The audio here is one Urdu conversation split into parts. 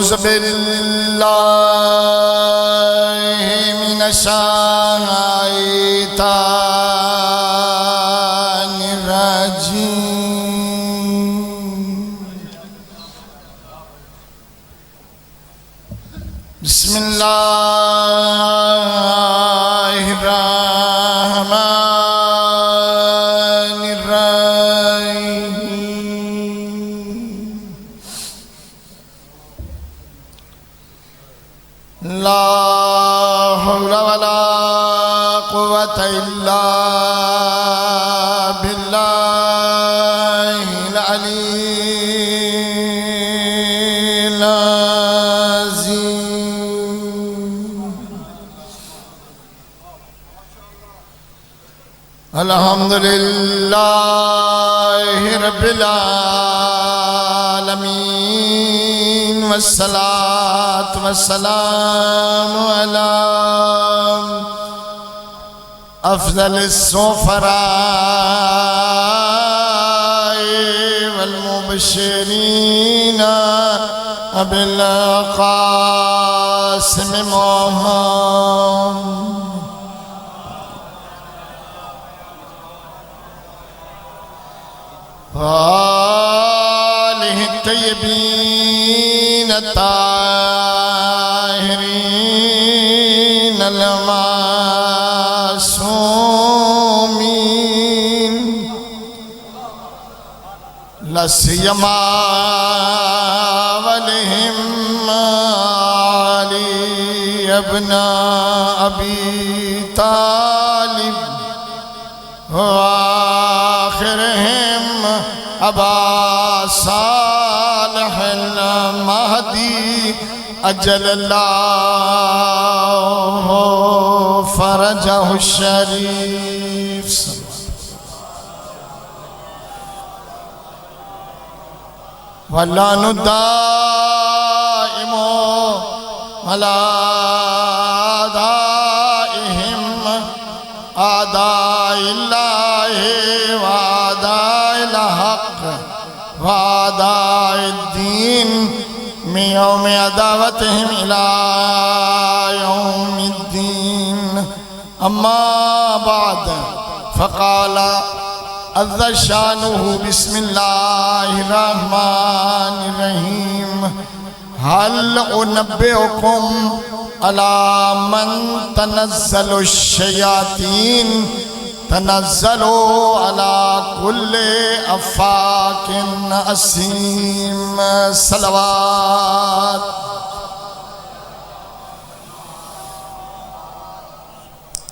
أعوذ بالله من الشيطان الرجيم بسم الله الرحمن الرحيم لا حول ولا قوة إلا بالله العلي العظيم الحمد لله رب العالمين والصلاة والسلام على أفضل السفراء والمبشرين بالقاسم محمد وآله الطيبين الطاهرين المعصومين لا سيما ولهم علي ابن أبي طالب وآخرهم أبا صالح المهدي أجل الله فرجه الشريف واللعنة الدائم على أعدائهم أعداء الله وأعداء الحق وأعداء الدين من يوم عداوتهم إلى يوم الدين أما بعد فقال عز شانه بسم الله الرحمن الرحيم هل أنبئكم على من تنزل الشياطين تنزلوا على كل أفاك أثيم صلوات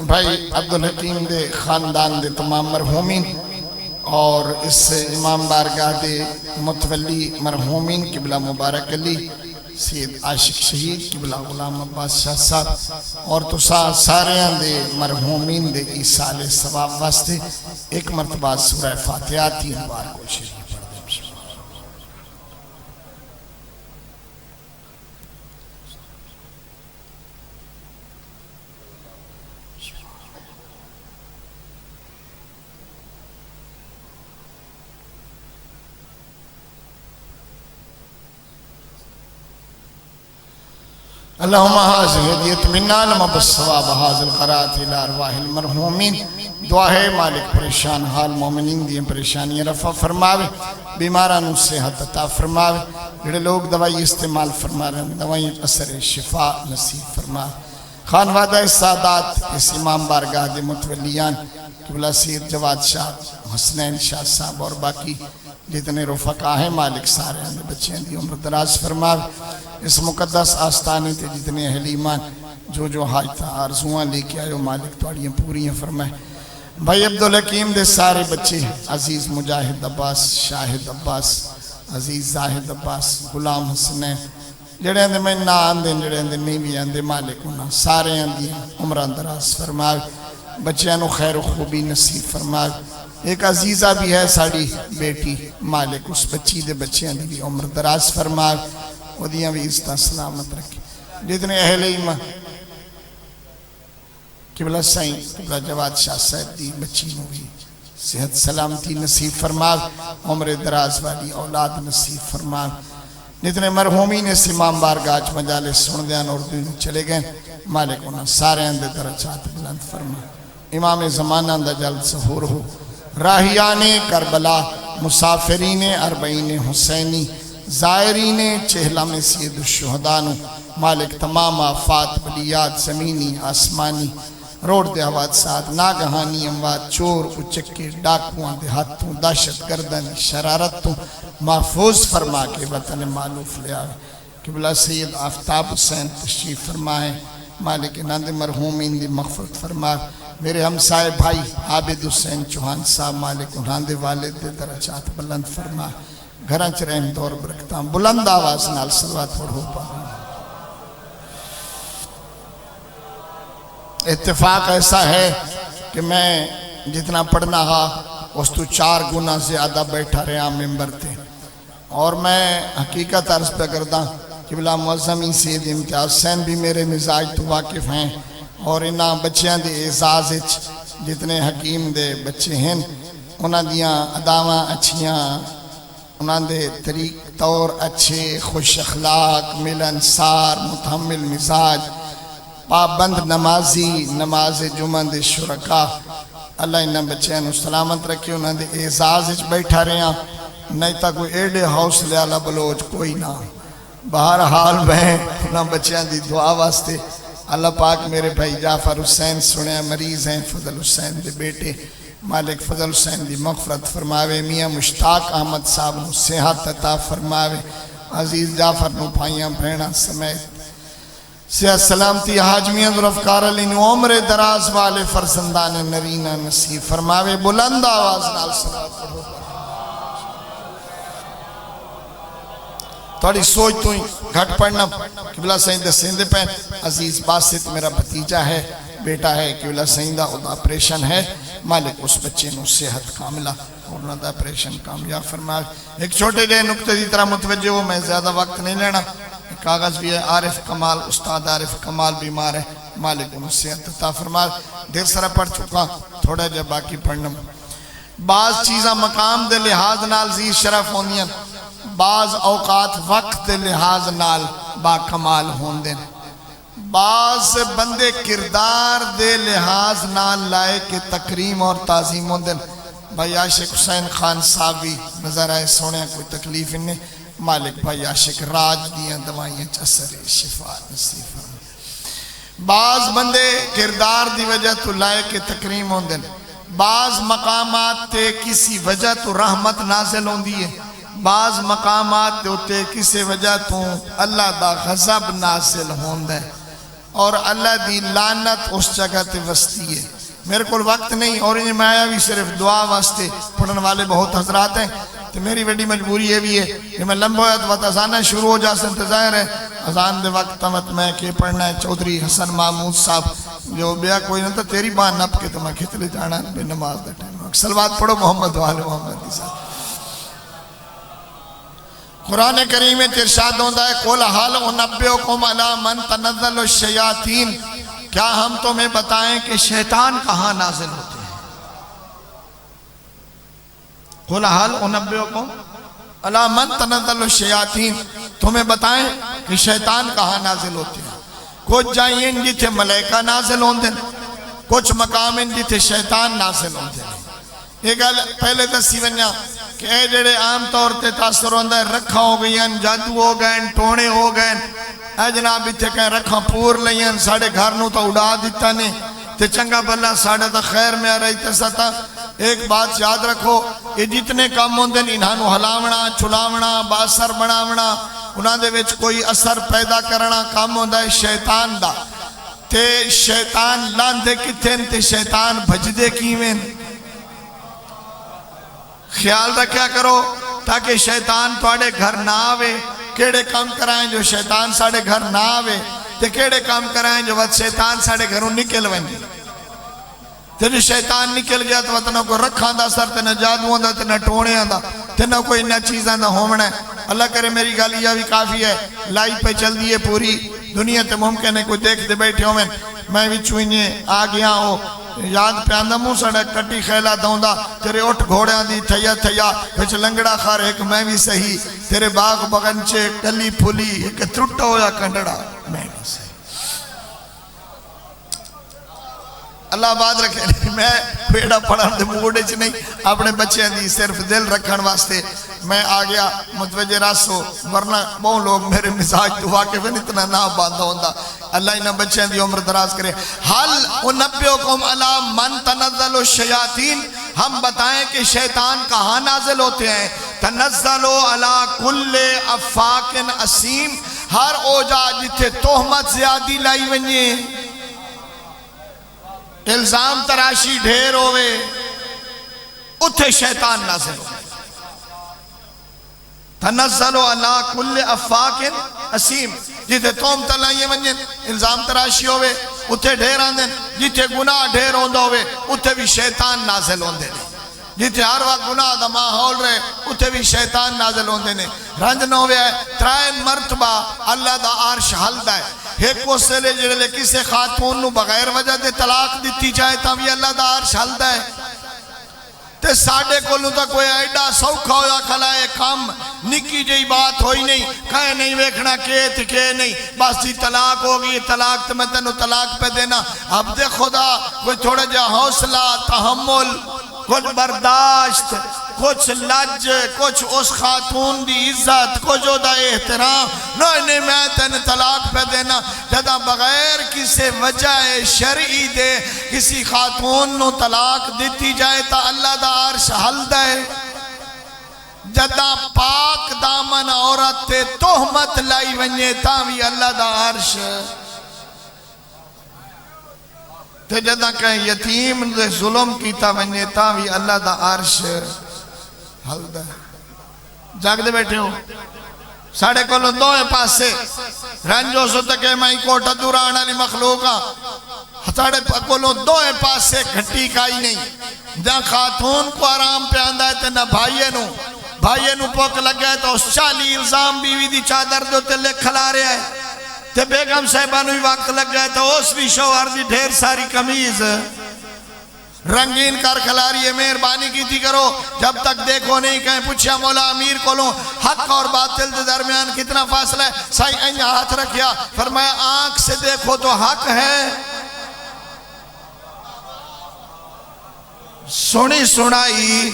بھائی عبدالحکیم دے خاندان دے تمام مرحومین اور اس امام بارگاہ دے متولی مرحومین قبلہ مبارک علی سید عاشق شہید قبلہ غلام عباس شاہ صاحب اور تو سارے دے مرحومین دے ایسال ثواب واسطے ایک مرتبہ سورہ فاتحہ 3 بار کو شریف پڑھ دیں اللہم حاضر ہدیت مننا لما بالصواب حاضر قرآت الى ارواح المرحومین دعا ہے مالک پریشان حال مومنین دیں پریشانی رفع فرماوے بیمارانوں صحت عطا فرماوے جڑے لوگ دوائی استعمال فرما رہے ہیں دوائی اثر شفا نصیب فرماوے خانوادہ سادات اس امام بارگاہ دے متولیان قبلہ سید جواد شاہ حسنین شاہ صاحب اور باقی جتنے رفقہ ہیں مالک سارے ہیں بچے ہیں دی عمر دراز فرماوے اس مقدس آستانے تے جتنے اہل ایمان جو حاجتہ آرزوان لے کے آئے مالک توڑیاں پوری ہیں فرمائے بھائی عبدالحکیم دے سارے بچے عزیز مجاہد عباس شاہد عباس عزیز زاہد عباس غلام حسنین جڑے اندے میں نہ آندے جڑے اندے نہیں بھی آندے مالک انہاں سارے اندی عمران دراز فرمائے بچیاں خیر و خوبی نصیب فرمائے ایک عزیزہ بھی ہے ساڑی بیٹی مالک اس بچی دے بچیاں دی بھی عمر دراز فرمائے وہ دیاں بھی عزتہ سلامت رکھے جتنے اہل ایمان قبلہ سائیں قبلہ جواد شاہ صاحب دی بچی نوی صحت سلامتی نصیب فرمائے عمر دراز والی اولاد نصیب فرمائے جتنے مرحومین اس امام بارگاہ مجالس سن دیان اور دن چلے گئے مالک انہاں سارے اندے درجات بلند فرما امام زمانہ اندہ جلد ظہور ہو راہیان کربلا مسافرین اربعین حسینی زائرین چہلہ میں سید الشہدانو مالک تمام آفات بلیات زمینی آسمانی روڑ دے حوادثات ناگہانی اموات چور اچکے ڈاکوان دے ہاتھوں دہشت گردن شرارتوں محفوظ فرما کے وطن معلوف لے آئے قبلہ سید آفتاب حسین تشریف فرمائے مالک ناند مرحومین دی مغفرت فرما میرے ہمسائے بھائی عابد حسین چوہان صاحب مالک انہاں دے والد دے درجات بلند فرما گھراں چ رحم دور برکتاں بلند آواز نال صلوات پڑھو پاؤں اتفاق ایسا ہے کہ میں جتنا پڑھنا ہا اس تو 4 گنا زیادہ بیٹھا رہا ممبر تھے اور میں حقیقت عرض پہ کردہ کہ بلا معظمی سید امتیاز حسین بھی میرے مزاج تو واقف ہیں اور انہاں بچیاں دے اعزاز جتنے حکیم دے بچے ہیں انہاں دیاں اداواں اچھیاں انہاں دے طریق طور اچھے خوش اخلاق ملنسار متحمل مزاج پابند نمازی نماز جمعہ دے شرکا اللہ انہاں بچیاں نو سلامت رکھے انہاں دے اعزاز بیٹھا رہے ہیں نہیں تا کوئی ایڈے حوصلے والا بلوچ کوئی نہ بہرحال میں انہاں بچیاں دی دعا واسطے اللہ پاک میرے بھائی جعفر حسین سنے مریض ہیں فضل حسین دے بیٹے مالک فضل حسین دی مغفرت فرماوے میاں مشتاق احمد صاحب نو صحت عطا فرماوے عزیز جعفر نو بھائیاں بہناں سمیت صحت سلامتی حاجمیاں ذوالفقار علی نو عمر دراز والے فرزندان نرینہ نصیب فرماوے بلند آواز نال صلوات پڑھو تھوڑی سوچ تو ہی گھٹ پڑھنا قبلہ سیندہ سیندے پہ عزیز باسط میرا بھتیجا ہے بیٹا ہے قبلہ سیندہ خدا آپریشن ہے مالک اس بچے نو صحت کاملہ اور نہ دا آپریشن کامیاب فرما ایک چھوٹے جے نکتے دی طرح متوجہ ہو میں زیادہ وقت نہیں لینا کاغذ بھی ہے عارف کمال استاد عارف کمال بیمار ہے مالک انہوں صحت عطا فرما دیر سرہ پڑھ چکا تھوڑا جب باقی پڑھنا بعض چیزاں مقام دے لحاظ نال زیر شرف ہوندیاں بعض اوقات وقت دے لحاظ نال با کمال ہوندیں بعض بندے کردار دے لحاظ نال لائے کہ تکریم اور تعظیم ہوندیں بھائی عاشق حسین خان صاحب بھی نظر آئے سونے کوئی تکلیف انہیں مالک بھائی عاشق راج دیاں دوائیاں چسر شفا نصیب فرمائے بعض بندے کردار دی وجہ تو لائے کہ تکریم ہوندیں بعض مقامات تے کسی وجہ تو رحمت نازل ہوندی ہے بعض مقامات تے کسی وجہ تو اللہ دا غضب نازل ہوندہ ہے اور اللہ دی لعنت اس جگہ تے وستی ہے میرے کو وقت نہیں اور انہیں میں آیا بھی صرف دعا واسطے پڑھن والے بہت حضرات ہیں تو میری بڑی مجبوری یہ بھی ہے کہ میں لمبا وقت ازانہ شروع ہو جا سے انتظار ہے ازان دے وقت تمت میں کہ پڑھنا ہے چودھری حسن محمود صاحب جو بیا کوئی نہ تھا تیری بان نپ کے تو میں کھت لے جانا بے نماز دے ٹائم صلوات پڑھو محمد والے محمد دی صاحب قرآن کریم میں ارشاد ہوتا ہے قُلْ هَلْ أُنَبِّئُكُمْ عَلَىٰ مَنْ تَنَزَّلُ الشَّيَاطِينَ کیا ہم تمہیں بتائیں کہ شیطان کہاں نازل ہوتے ہیں قُلْ هَلْ أُنَبِّئُكُمْ عَلَىٰ مَنْ تَنَزَّلُ الشَّيَاطِينَ تمہیں بتائیں کہ شیطان کہاں نازل ہوتے ہیں کچھ جائیں جتھے ملائکہ نازل ہوتے ہیں کچھ مقام جتھے شیطان نازل ہوتے ہیں یہ گل پہلے دسی ونیا کہ اے جڑے عام طور تے تاثر ہوندہ ہے رکھا ہو گئی ہیں جادو ہو گئے ٹونے ہو گئے اے جناب اتھے کہیں رکھا پور لئی ہیں ساڑھے گھر نو تا اڑا دیتا نہیں تے چنگا بلہ ساڑھے تا خیر میں آ رہی تے ستا ایک بات یاد رکھو یہ جتنے کام ہوندے انہانو ہلاونا چھلاونا باثر بناونا انہاں دے وچ کوئی اثر پیدا کرنا کام ہوندہ ہے شیطان دا تے شیطان لاندے کتھیں تے شیطان بھجدے کیویں خیال رکھیا کرو تاکہ شیطان توڑے گھر نہ آوے کیڑے کام کرائیں جو شیطان ساڑے گھر نہ آوے تے کیڑے کام کرائیں جو وقت شیطان ساڑے گھروں نکل ویندی تے جو شیطان نکل گیا تو وقت نہ کوئی رکھاں دا سر تے نہ جادو دا تے نہ ٹوڑے دا تے نہ کوئی نہ چیزاں دا ہومنا ہے اللہ کرے میری گالیا بھی کافی ہے لائی پہ چل دیئے پوری دنیا تے ممکن ہے کوئی دیکھ دے بیٹھے ہوں میں بھی چوئنیے آ گیا ہو یاد پیاندہ موں سڑے کٹی خیلہ دوندا تیرے اٹھ گھوڑیاں دی تھیا تھیا وچ لنگڑا خار ایک میں بھی صحیح تیرے باغ بغنچے کلی پھولی ایک ترٹا ہویا کنڈڑا میں بھی صحیح اللہ بات رکھے میں بیڑا پڑھا دے موڑے چ نہیں اپنے بچے دی صرف دل رکھن واسطے میں آگیا متوجہ راسو ورنہ بہت لوگ میرے مزاج تو واقف ہیں اتنا نہ باندھا ہوندہ اللہ انہاں بچے دی عمر دراز کرے حل انبیوکم علی من تنزل الشیاطین ہم بتائیں کہ شیطان کہاں نازل ہوتے ہیں تنزل علی کل افاق اسیم ہر اوجا جتھے تہمت زیادی لائی ونجے الزام تراشی ڈھیر ہوئے اتھے شیطان نازل ہوئے تنزلو علی کل افاق اسیم جتے توم تلائیے منجن الزام تراشی ہوئے اتھے ڈھیر آندن جتے گناہ ڈھیر ہوندہ ہوئے اتھے بھی شیطان نازل ہوندے نے جتے ہر وقت گناہ دا ماحول رہے اتھے بھی شیطان نازل ہوندے نے رنج نہ ہوئے ہے ترائن مرتبہ اللہ دا عرش حلدہ ہے ایک وہ سلے جڑے کسے خاتون نو بغیر وجہ دے طلاق دیتی جائے تاوی اللہ دا عرش حلدہ ہے تے ساڑھے کولوں تا کوئی ایڈا سوکھا ہویا کھلائے کام نکی جئی بات ہوئی نہیں کہے نہیں ویکھنا کہتے کہ نہیں بس دی طلاق ہوگی طلاق تو میں تنو طلاق پہ دینا اب دے خدا کوئی تھوڑا جا حوصلہ تحمل کچھ برداشت کچھ لج کچھ اس خاتون دی عزت کچھ دا احترام نہیں میں تن طلاق پہ دینا جدا بغیر کسی وجہ شرعی دے کسی خاتون نو طلاق دیتی جائے تا اللہ دا عرش حلدہ ہے جدا پاک دامن عورت تے تہمت لائی ونجے تاوی اللہ دا عرش تے جدا کہیں یتیم دے ظلم کیتا ونجے تاوی اللہ دا عرش حلدہ جاگ دے بیٹھے ہو ساڑھے کولوں دوئے پاسے رنجو سو تکے مائی کوٹا دورانا لی مخلوقا ساڑھے کولوں دوئے پاسے گھٹی کائی نہیں جہاں خاتون کو آرام پہ آندہ ہے تے نہ بھائیے نو پوک لگ گئے تو اس چالی الزام بیوی دی چادر دو تے لے کھلا رہے ہیں تے بیگم صاحبانو ہی وقت لگ گئے تو اس بھی شوہر دی ڈھیر ساری کمیز رنگین کر کھلاری ہے مہربانی کی تھی کرو جب تک دیکھو نہیں کہیں پوچھا مولا امیر کو لوں حق اور باطل دے درمیان کتنا فاصلہ ہے سائی اینجا ہاتھ رکھیا فرمایا آنکھ سے دیکھو تو حق ہے سنی سنائی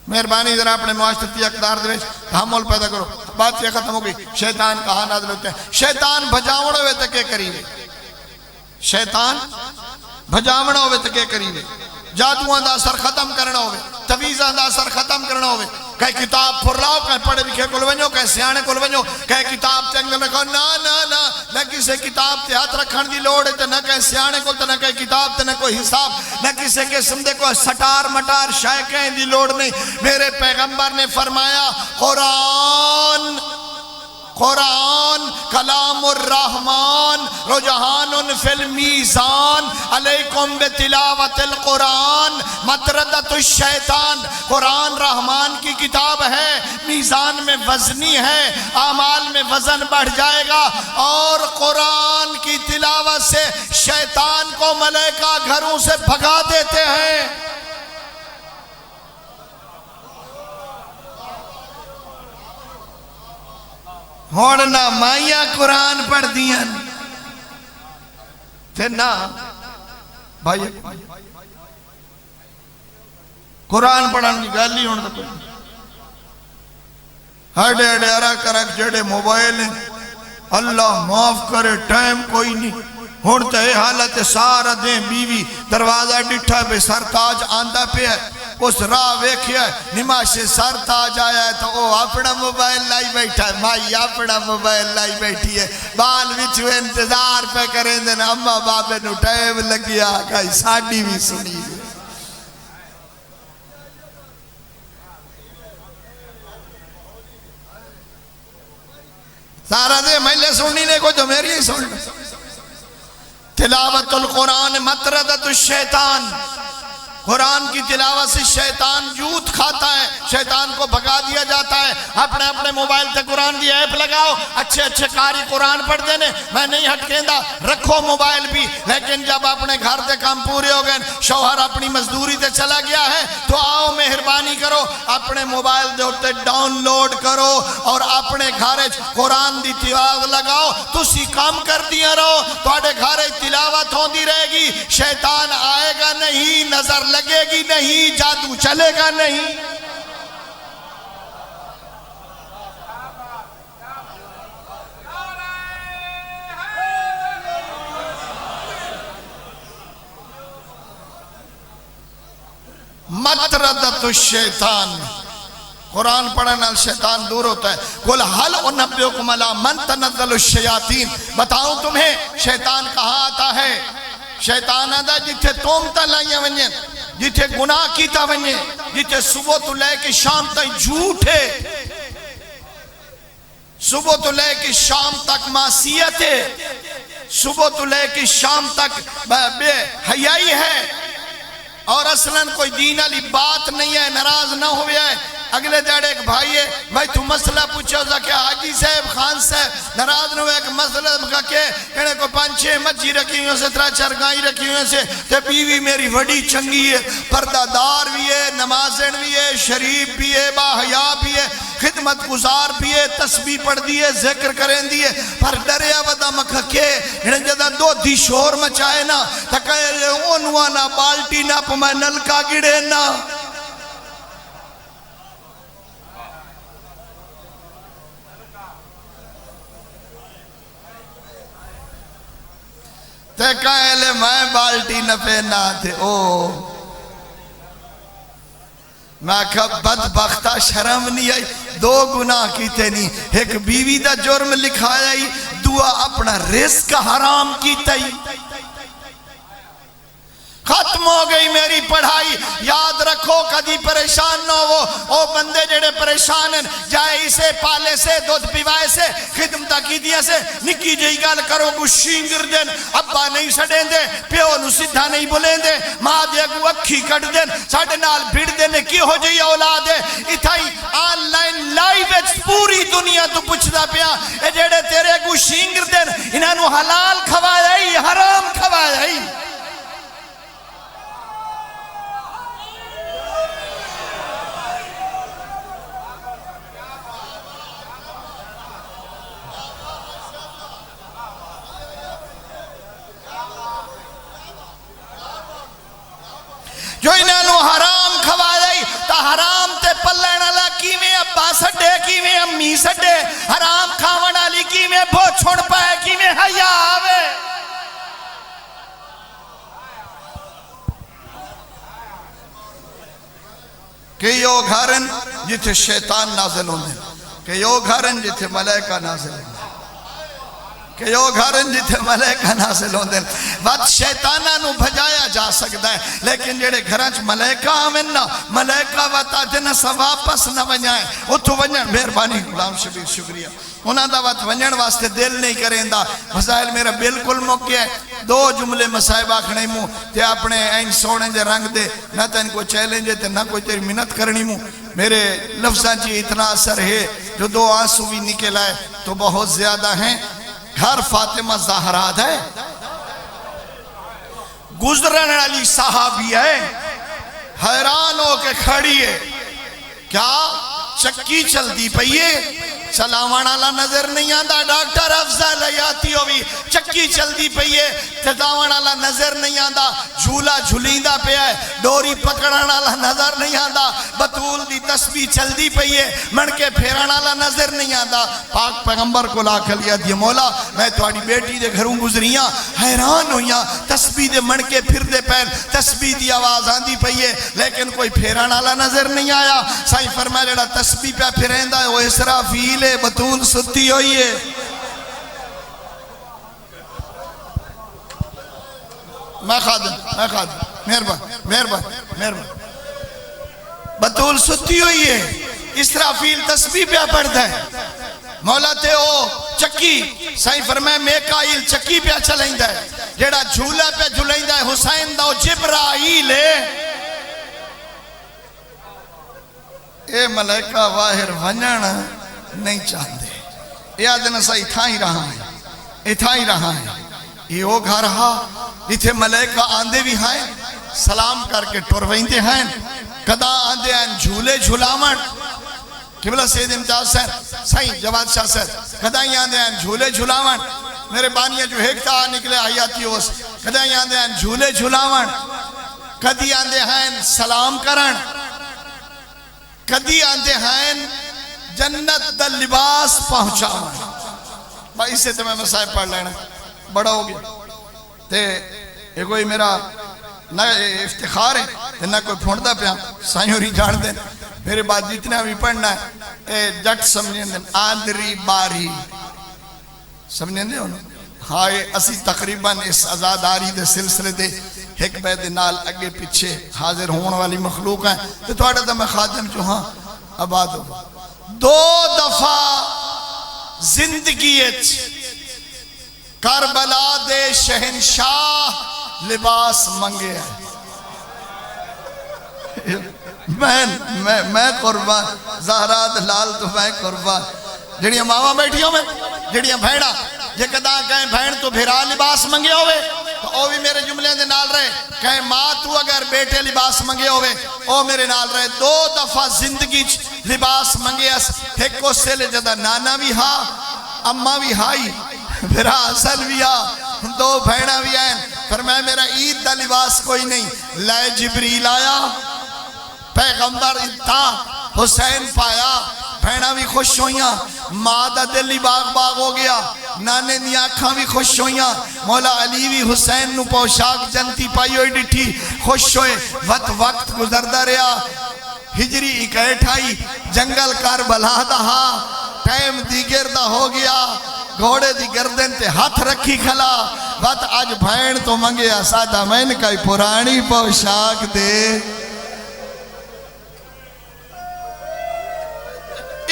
مہربانی ذرا اپنے معاشرتی اقدار دے تحمل پیدا کرو بات یہ ختم ہو گئی شیطان کہاں نازل ہوتے ہیں شیطان بھجاوڑ ہوئے تکے قریبے شیطان بھجاوڑ ہوئے تکے قریبے جادوان دا اثر ختم کرنا ہوئے تویزان دا اثر ختم کرنا ہوئے کہیں کتاب پھر لاؤ کہیں پڑھے لکھے کل ونجو کہیں سیانے کل ونجو کہیں کتاب چنگل میں کہو نہ کسے کتاب تے ہاتھ رکھن دی لوڑ ہے نہ کہیں سیانے کل تو نہ کہیں کتاب تے نہ کوئی حساب نہ کسے قسم دے کوئی سٹار مٹار شائع کہیں دی لوڑ نہیں میرے پیغمبر نے فرمایا قرآن کلام الرحمن رجحان فی المیزان علیکم بتلاوت القرآن مطردت الشیطان قرآن رحمان کی کتاب ہے میزان میں وزنی ہے اعمال میں وزن بڑھ جائے گا اور قرآن کی تلاوت سے شیطان کو ملائکہ گھروں سے بھگا دیتے ہیں ہوڑنا مائیاں قرآن پڑھ دیاں تھے نا بھائی قرآن پڑھان کی گالی ہونے تک ہڑے ارک جڑے موبائل ہیں اللہ معاف کرے ٹائم کوئی نہیں ہوڑتا ہے حالت سارا دیں بیوی دروازہ ڈٹھا بے سرتاج آندہ پہ ہے اس راہ ویکھیا ہے نماز سے سرتاج آیا ہے تو وہ اپنا موبائل لائی بیٹھا ہے مائی اپنا موبائل لائی بیٹھی ہے بال وچھو انتظار پہ کریں دن اما بابے نو ٹائم لگیا کہیں ساڑی بھی سنی ہے سارا دے محلے سننی نے کو جو میری ہی سننی. تلاوت القرآن مطردت الشیطان. قرآن کی تلاوت سے شیطان جوت کھاتا ہے، شیطان کو بھگا دیا جاتا ہے۔ اپنے اپنے موبائل تے قرآن دی ایپ لگاؤ، اچھے اچھے قاری قرآن پڑھ دینے، میں نہیں ہٹکیندہ، رکھو موبائل بھی، لیکن جب اپنے گھر دے کام پورے ہو گئے، شوہر اپنی مزدوری تے چلا گیا ہے، تو آؤ مہربانی کرو اپنے موبائل دے اٹھتے ڈاؤن لوڈ کرو اور اپنے گھارج قرآن دی تلاوت لگاؤ، تسی کام کر دیا رہو، توڑے گھارج تلاوت ہوندی رہے گی، شیطان آئے گا نہیں، نظر لگے گی نہیں، جادو چلے گا نہیں۔ مطردت الشیطان، قرآن پڑھنا شیطان دور ہوتا ہے۔ قل حل انبئکم علی من تنزل الشیاطین، بتاؤں تمہیں شیطان کہاں آتا ہے؟ شیطان آتا جتھے تومتا لائیں ونجن، جتھے گناہ کیتا ونجن، جتھے صبح تو لے کے شام تک جھوٹ ہے، صبح تو لے کے شام تک معصیت ہے، صبح تو لے کے شام تک بے حیائی ہے، اور اصلاً کوئی دین علی بات نہیں ہے، ناراض نہ ہوئے ہے۔ اگلے دیڑے ایک بھائی ہے، بھائی تو مسئلہ پوچھو سا کہ حاجی صاحب خان صاحب ناراض نہ ہوئے، ایک مسئلہ مکہ کے کہنے کو 5-6 مجھی رکھی ہوئے سے 3-4 گائیں رکھی ہوئے سے، تے بیوی میری وڈی چنگی ہے، پردہ دار بھی ہے، نمازن بھی ہے، شریف بھی ہے، باحیا بھی ہے، خدمت گزار بھی ہے، تسبیح پڑھ دیئے، ذکر کریں دیئے، پر ڈریا ودا مکہ کے انہیں جدہ دو دی شور مچائے نا، تکائے اونوانا بالٹی نا پمائے نلکا گڑے نا، تے کہے لے میں بالٹی نہ پہنا تھے، میں کہا بدبختہ شرم نہیں آئی، 2 گناہ کیتے نہیں، ایک بیوی دا جرم لکھایا ہی، دعا اپنا رزق حرام کیتا ہی۔ ختم ہو گئی میری پڑھائی، یاد رکھو کدی پریشان نہ ہو، او بندے جڑے پریشان ہیں، جائے اسے پالے سے، دودھ پیوائے سے، خدمتہ کی دیا سے، نکی جئی گال کرو گو شینگر دین، ابا نہیں سڑیں دے، پیو نو سدھا نہیں بولیں دے، ماں دے گو اکھی کٹ دین، ساڑھے نال بھیڑ دینے کی ہو جئی اولاد ہے، اتھائی آن لائن لائیو ایچ پوری دنیا تو پوچھ دا پیا، اے جڑے تیرے گو شینگر دین، انہاں نو حلال کھوایا ہی، حرام کھوایا ہی۔ جو انہوں حرام کھوائے تا حرام تے پلین اللہ کیویں ابا سڈے کیویں امی سڈے، حرام کھاون والی کیویں بو چھوڑ پائے کیویں حیا آوے۔ کہ یو گھرن جتھے شیطان نازل ہوندے، کہ یو گھرن جتھے ملائکہ نازل ہوندے، کہ یو گھرن جتھے ملائکہ نازل ہوندے، وقت شیطانہ نو بھجایا جا سکتا ہے، لیکن جڑے گھرانچ ملائکہ آمین نا، ملائکہ وقت آجنا سا واپس نہ ونجائیں، اتھو ونجن مہربانی غلام شبیر شکریہ، انہاں دا وقت ونجن واسطے دل نہیں کریں دا، مسائل میرا بالکل موقع ہے، 2 جملے مسائب آکھنے مو، تے اپنے این سوڑیں دے رنگ دے، نہ تا ان کو چیلنج ہے، تے نہ کوئی تیری منت کرنی مو، میرے لفظاں جی اتنا اثر ہے، جو 2 آنسو بھی نکل آئے تو بہت زیادہ ہیں۔ گھر فاطمہ زہرا ہے، گزرن علی صحابی ہے، حیران ہو کے کھڑی ہے، کیا چکی چل دی پئیے، چلاوان والا نظر نہیں آندا، ڈاکٹر افضل حیاتی ہوئی چکی چل دی پئیے، چلاوان والا نظر نہیں آندا، جھولا جھولیندہ پہ ہے، ڈوری پکڑان والا نظر نہیں آندا، بطول دی تسبیح چل دی پئیے، منکے پھیران والا نظر نہیں آندا۔ پاک پیغمبر کو لا کر لیا دی مولا میں تھوڑی بیٹی دے گھروں گزریاں، حیران ہویاں، تسبیح دے منکے پھر دے پیر، تسبیح دی آواز آندی پئیے، لیکن کوئی پھیران والا نظر نہیں آیا۔ سائیں فرمایا جڑا تسبیح پہ پھیریندا ہے وہ اسرافیل ہے، بطول ستی ہوئی ہے۔ میں خادم مہربان بطول ستی ہوئی ہے، اسرافیل تسبیح پہ پڑھتا ہے، مولا تے او چکی، سائیں فرمائے میکائیل چکی پہ چلائندہ ہے، جیڑا جھولا پہ جھولائندہ ہے حسین دا جبرائیل ہے، اے ملائکہ واہر ونجن نہیں چاہتے، یہ آدھن سا اتھا ہی رہا ہے، اتھا ہی رہا ہے۔ یہ وہ گھر ہا جتھے ملائکہ آندے بھی ہیں سلام کر کے ٹر ویندے ہیں، کدا آندے ہیں جھولے جھلاون، قبلہ سید امتیاز صاحب سائیں جواد شاہ صاحب کدا ہی آندے ہیں جھولے جھلاون، میرے بانیہ جو ہیکتا نکلے آیاتی ہوس، کدا ہی آندے ہیں جھولے جھلاون، کدی آندے ہیں سلام کرن، کدی آندے ہیں جنت دا لباس پہنچاون۔ با اسے تو میں مسائب پڑھ لینا بڑا ہو گیا تے یہ کوئی میرا نہ افتخار ہے نہ کوئی پھونڈا پیا سائیوری جان دیں، میرے بعد جتنا بھی پڑھنا ہے جٹ سمجھیں دیں آندری باری سمجھیں دیں انہوں ہائے اسی تقریباً اس ازاداری دے سلسلے دے ایک بیدے نال اگے پیچھے حاضر ہونے والی مخلوق ہیں تو تھوڑا دا میں خادم جو ہاں آباد ہو 2 دفعہ زندگیت کربلا دے شہنشاہ لباس منگے ہیں، میں قربان زہرات لال تو میں قربان جڑیاں ماما بیٹھیوں میں جڑیاں بھیڑا جے کدا کہیں بھین تو بھیرا لباس منگے ہوئے تو او بھی میرے جملے دے نال رہے، کہیں ماں تو اگر بیٹے لباس منگے ہوئے او میرے نال رہے۔ 2 دفعہ زندگی لباس منگے اس ایک کو سے لے جدہ نانا بھی ہاں اممہ بھی ہائی بھیرا اصل بھی ہاں 2 بھیڑا بھی آئیں، فرمایا میرا عید دا لباس کوئی نہیں، لائے جبریل آیا پیغمبر تا حسین پایا، بھیڑا بھی خوش ہویاں، ماں دا دلی باغ باغ ہو گیا، نانے دی آنکھاں بھی خوش ہویاں، مولا علی بھی حسین نو پوشاک جنتی پائی ہوئی ڈٹھی خوش ہوئے، وقت گزردہ رہا، ہجری 61 جنگل کربلا دہا، ٹائم دیگر دا ہو گیا، گھوڑے دی گردن تے ہاتھ رکھی کھلا، وقت آج بھین تو منگے سادہ میں نے کئی پرانی پوشاک دے،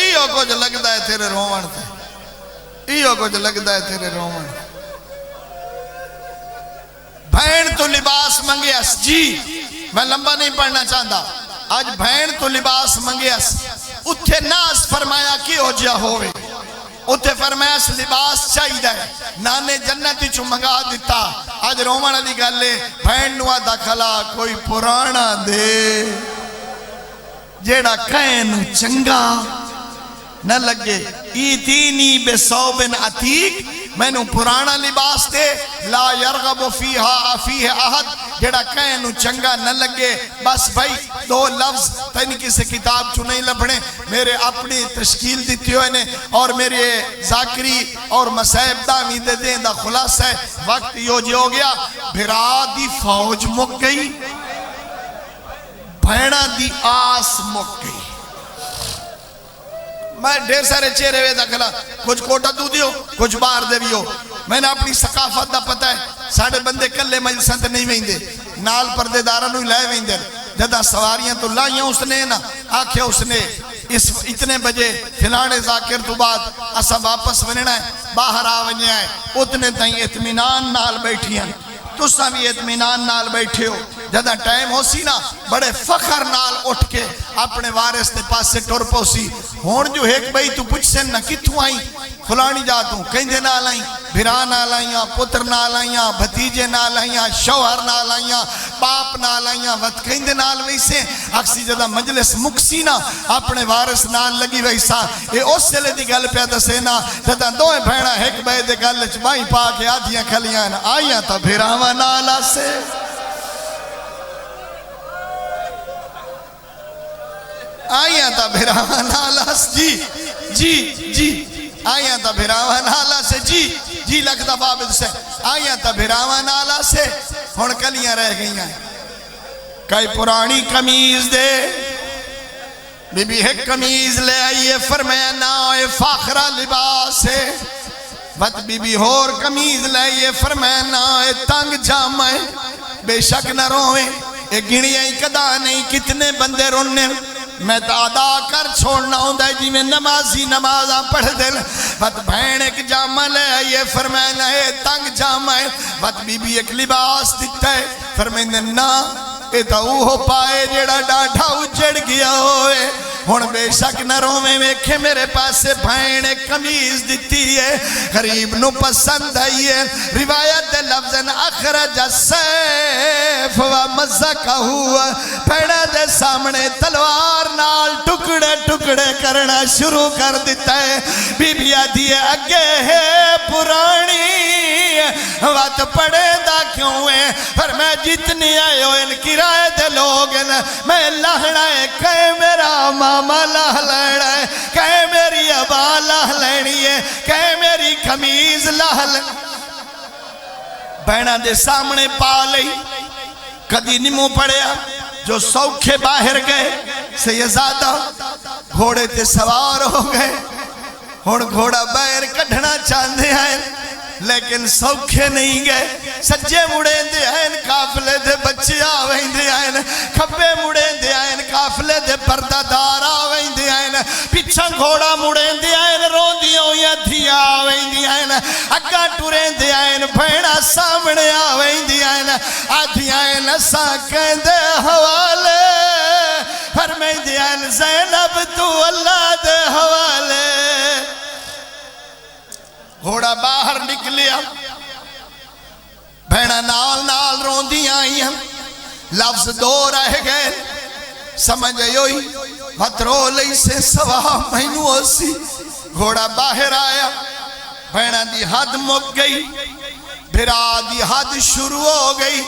ایو کچھ لگتا ہے تیرے رومن تے، ایو کچھ لگتا ہے تیرے رومن تے، بھین تو لباس منگے اس جی میں لمبا نہیں پڑھنا چاہتا، آج بھین تو لباس منگے اس اتھے ناس فرمایا کی ہو جیا ہوئے، اتھے فرمایا اس لباس چاہی دے، نانے جنتی چو منگا دیتا، آج رومن علی گالے بھین نوا دکھلا کوئی پرانا دے، جیڑا کہنو چنگا نہ لگے، ایتینی بے صوبن عتیق، میں نے پرانا لباس دے، لا یرغب فیہ احد، جیڑا کہنو چنگا نہ لگے، بس بھائی 2 لفظ تین کسی کتاب چو نہیں لبھنے، میرے اپنی تشکیل دیتی ہوئے نے اور میرے ذاکری اور مسائب دامی دے دیں دا خلاص ہے، وقت یو جی ہو گیا، بھرا دی فوج مک گئی، بھیڑا دی آس مک گئی، میں ڈھیر سارے چہرے ہوئے دکھلا، کچھ کوٹا دو دیو کچھ باہر دے بھی ہو، میں نے اپنی ثقافت دا پتہ ہے، ساڑھے بندے کلے مجلسان تے نہیں ویندے، نال پردے دارانو ہی لائے ویندے، جدہ سواریاں تو لائیاں اس نے نا، آکھے اس نے اتنے بجے فلانے ذاکر تو بعد اسا واپس ونینا ہے، باہر آونی آئے، اتنے تائیں اطمینان نال بیٹھیاں، تو سا بھی اطمینان نال بیٹھے ہو، جدہ ٹائم ہو سی نا بڑے فخر نال اٹھ کے اپنے وارث دے پاس سے ٹور پوسی، ہون جو ایک بھئی تو پوچھ سے نہ کتھوں آئیں، فلانی جاتوں کہیں دے نال آئیں، بھرا نال آئیاں، پتر نال آئیاں، بھتیجے نال آئیاں، شوہر نال آئیاں، باپ نال آئیاں، وقت کہیں دے نال ویسے، اکسی جدہ مجلس مکسی نا اپنے وارث نال لگی ویسا، اے اس سے لے دی گل پیدا سے نا، جدہ دوئے بھیڑا ایک بھائی دے گل چبائیں پا کے آدھیاں کھلیاں آئیاں تا بھراوہ نالا سے، آئیاں تا بھراوہ نالا سے، جی آئیاں تا بھراوہ نالا سے، جی لکھتا بابد سے، آئیاں تا بھراوہ نالا سے، ہون کلیاں رہ گئیاں، کئی پرانی کمیز دے، بی بی ایک کمیز لے آئیے فرمایا ناؤے فاخرہ لباس ہے، وقت بی بی اور کمیز لے آئیے فرمایا ناؤے تنگ جامع ہے، بے شک نہ روئے، ایک گھڑیاں ہی کدا نہیں کتنے بندے رونے، میں تا ادا کر چھوڑنا ہوں دے جی میں نمازی نمازاں پڑھ دل، وقت بھین ایک جامع لے آئیے فرمایا ہے تنگ جامع ہے، وقت بی بی ایک لباس دیتا ہے، فرمایا نا اے تا اوہ پائے جڑا ڈاٹھا اجڑ گیا ہوئے ہن بے شک نہ روویں ویکھے میرے پاسے بھین قمیض دتی ہے غریب نو پسند آئی ہے روایت لفظ اخرج السیف و مزکہ ہوا بھیڑا دے سامنے تلوار نال ٹکڑے ٹکڑے کرنا شروع کر دیتا ہے بی بی آدھی ہے اگے ہے پرانی وقت پڑے دا کیوں ہے پر میں جتنی آئے ہو ان کرائے دے لوگ میں لہنا ہے کہے میرا ماما لہ لینا ہے کہے میری ابا لہ لینی ہے کہے میری کمیز لہ لینی بہنہ دے سامنے پا لئی کدی نمو پڑیا جو سوکھے باہر گئے سیزادہ گھوڑے تے سوار ہو گئے ہون گھوڑا باہر کڑھنا چاندے آئے لیکن سوکھے نہیں گئے سجے مڑے دے آئین کافلے دے بچے آویں دے آئین کھبے مڑے دے آئین کافلے دے پردہ دار آویں دے آئین پچھا گھوڑا مڑے دے آئین روندیوں یا دھیا آویں دے آئین اگا ٹوریں دے آئین بھیڑا سامنے آویں دے آئین آدھی آئین ساکیں دے حوالے فرمیں دے آئین زینب تو اللہ دے حوالے گھوڑا باہر نکلیا بھیڑا نال نال روندی آئی ہم لفظ دو رہ گئے سمجھ آئی ہترو لئی سے سوا مہینو اسی گھوڑا باہر آیا بھیڑا دی حد مک گئی بھرا دی حد شروع ہو گئی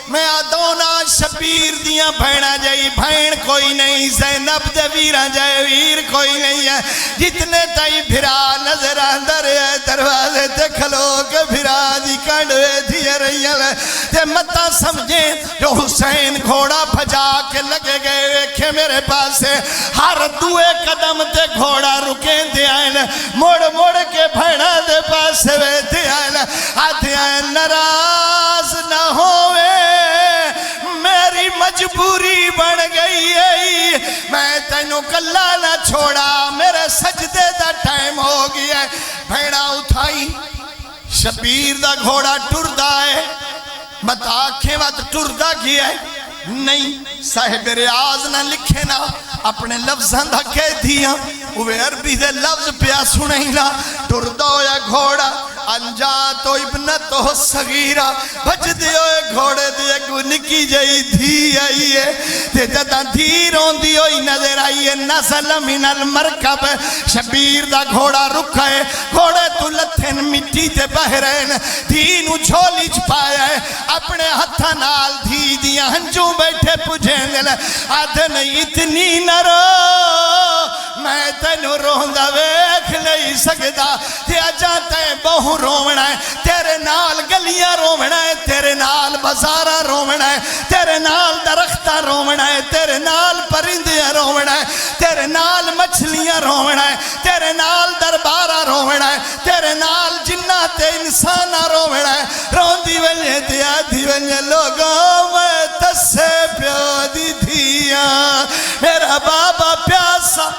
میں آدونا شبیر دیاں بھیڑا جائی بھیڑ کوئی نہیں زینب دے ویرہ جائے ویر کوئی نہیں ہے جتنے تائی بھرا نظر اندر ہے دروازے تے کھلو کے بھرا دی کڑوے دیا رہی ہے تے متا سمجھیں جو حسین گھوڑا بھجا کے لگے گئے ویکھے میرے پاس ہے ہر دوے قدم تے گھوڑا رکیں دے آئین موڑ موڑ کے بھیڑا دے پاس وے دے آئین آدھے آئین نراز نہ ہوئے میری مجبوری بن گئی ہے میں تینوں کلا نہ چھوڑا میرے سجدے دا ٹائم ہو گیا ہے بھیڑا اٹھائی شبیر دا گھوڑا ٹردہ ہے بتا آنکھیں وقت ٹردہ گیا ہے نہیں صاحب ریاض نہ لکھے نا اپنے لفظاں دا کہہ دیا وہ عربی دے لفظ پیا سنیں نا ٹردہ ہویا گھوڑا انجاتو ابنتو صغیرہ بچ دیو گھوڑے دے گنکی جائی دھی آئی ہے تے جدہ دھی روندی ہوئی نظر آئی ہے نزل من المرکب شبیر دا گھوڑا رکھا ہے گھوڑے تو لتھن مٹی تے بہرین دھی نو جھولی چھپایا ہے اپنے ہتھا نال دھی دیا ہنجوں بیٹھے پجھیں گے آدھن اتنی نہ رو میں تینو روندہ ویکھ نہیں سکتا تے اجاتے بہو رومنا ہے تیرے نال گلیاں رومنا ہے تیرے نال بازارہ رومنا ہے تیرے نال درختہ رومنا ہے تیرے نال پرندیاں رومنا ہے تیرے نال مچھلیاں رومنا ہے تیرے نال دربارہ رومنا ہے تیرے نال جنات انسانہ رومنا ہے روندی ونجے دیا دی ونجے لوگوں میں تسے پیو دی دھیاں میرا بابا پیاسا